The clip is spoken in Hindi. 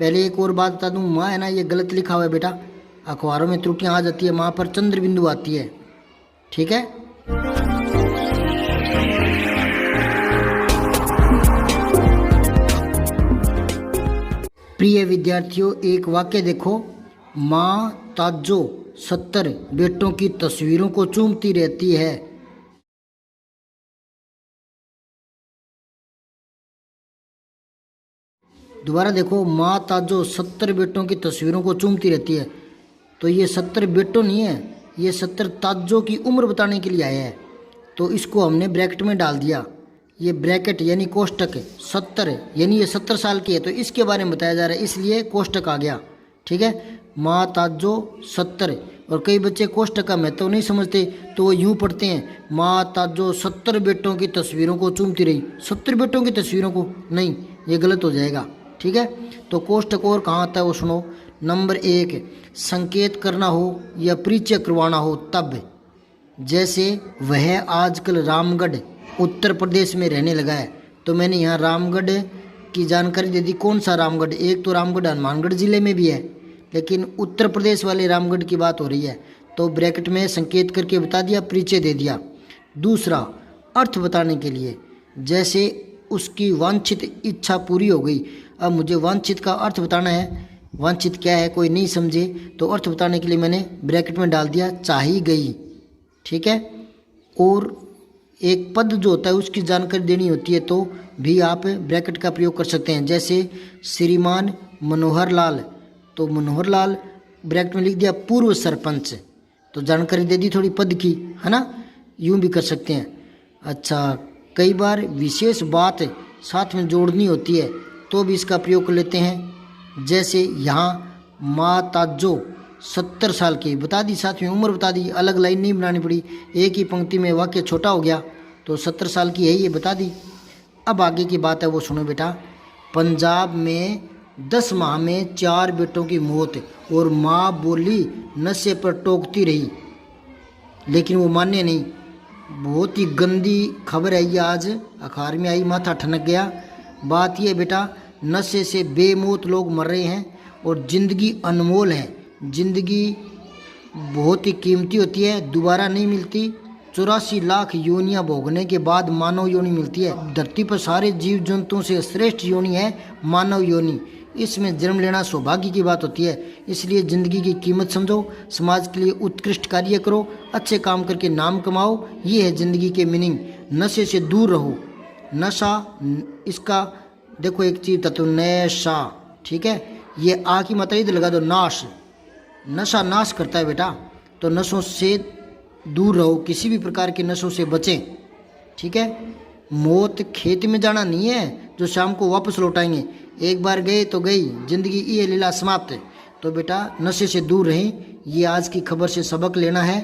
पहले एक और बात बता दूं, माँ है ना ये गलत लिखा हुआ है बेटा, अखबारों में त्रुटियां आ जाती है, माँ पर चंद्र बिंदु आती है, ठीक है। प्रिय विद्यार्थियों, एक वाक्य देखो, माँ ताजो 70 बेटों की तस्वीरों को चूमती रहती है। दोबारा देखो, माँ ताजो 70 बेटों की तस्वीरों को चूमती रहती है। तो ये 70 बेटों नहीं है, ये 70 ताजों की उम्र बताने के लिए आया है, तो इसको हमने ब्रैकेट में डाल दिया। ये ब्रैकेट यानी कोष्टक 70 यानी ये 70 साल की है, तो इसके बारे में बताया जा रहा है, इसलिए कोष्टक आ गया, ठीक है। माँ ताजो 70। और कई बच्चे कोष्टक का महत्व नहीं समझते, तो वो यूँ पढ़ते हैं, माँ ताजो 70 बेटों की तस्वीरों को चूमती रही। 70 बेटों की तस्वीरों को नहीं, ये गलत हो जाएगा, ठीक है। तो कोष्टक और कहाँ आता है वो सुनो। नंबर 1, संकेत करना हो या परिचय करवाना हो तब, जैसे वह आजकल रामगढ़ उत्तर प्रदेश में रहने लगा है, तो मैंने यहाँ रामगढ़ की जानकारी दे दी। कौन सा रामगढ़? एक तो रामगढ़ हनुमानगढ़ जिले में भी है, लेकिन उत्तर प्रदेश वाले रामगढ़ की बात हो रही है, तो ब्रैकेट में संकेत करके बता दिया, परिचय दे दिया। दूसरा, अर्थ बताने के लिए, जैसे उसकी वांछित इच्छा पूरी हो गई। अब मुझे वांछित का अर्थ बताना है, वांछित क्या है कोई नहीं समझे, तो अर्थ बताने के लिए मैंने ब्रैकेट में डाल दिया, चाही गई, ठीक है। और एक पद जो होता है उसकी जानकारी देनी होती है, तो भी आप ब्रैकेट का प्रयोग कर सकते हैं, जैसे श्रीमान मनोहर लाल, तो मनोहर लाल ब्रैकेट में लिख दिया पूर्व सरपंच, तो जानकारी दे दी थोड़ी पद की, है ना, यूं भी कर सकते हैं। अच्छा, कई बार विशेष बात साथ में जोड़नी होती है, तो भी इसका प्रयोग कर लेते हैं, जैसे यहाँ माँ ताजो 70 साल की बता दी, साथ में उम्र बता दी, अलग लाइन नहीं बनानी पड़ी, एक ही पंक्ति में वाक्य छोटा हो गया, तो 70 साल की है ये बता दी। अब आगे की बात है वो सुनो बेटा। पंजाब में 10 माह में 4 बेटों की मौत, और माँ बोली नशे पर टोकती रही, लेकिन वो मान्य नहीं। बहुत ही गंदी खबर है ये, आज अखबार में आई, माथा ठनक गया। बात ये बेटा, नशे से बेमौत लोग मर रहे हैं, और ज़िंदगी अनमोल है, ज़िंदगी बहुत ही कीमती होती है, दोबारा नहीं मिलती। 84 लाख योनियाँ भोगने के बाद मानव योनि मिलती है। धरती पर सारे जीव जंतुओं से श्रेष्ठ योनि है मानव योनि, इसमें जन्म लेना सौभाग्य की बात होती है। इसलिए ज़िंदगी की कीमत समझो, समाज के लिए उत्कृष्ट कार्य करो, अच्छे काम करके नाम कमाओ, ये है ज़िंदगी के मीनिंग। नशे से दूर रहो। नशा, इसका देखो एक चीज़ तत्व नशा, ठीक है, ये आ की मात्रा इधर लगा दो, नाश, नशा नाश करता है बेटा, तो नशों से दूर रहो, किसी भी प्रकार के नशों से बचें, ठीक है। मौत खेत में जाना नहीं है जो शाम को वापस लौटाएंगे, एक बार गए तो गई जिंदगी, ये लीला समाप्त है। तो बेटा नशे से दूर रहें, ये आज की खबर से सबक लेना है।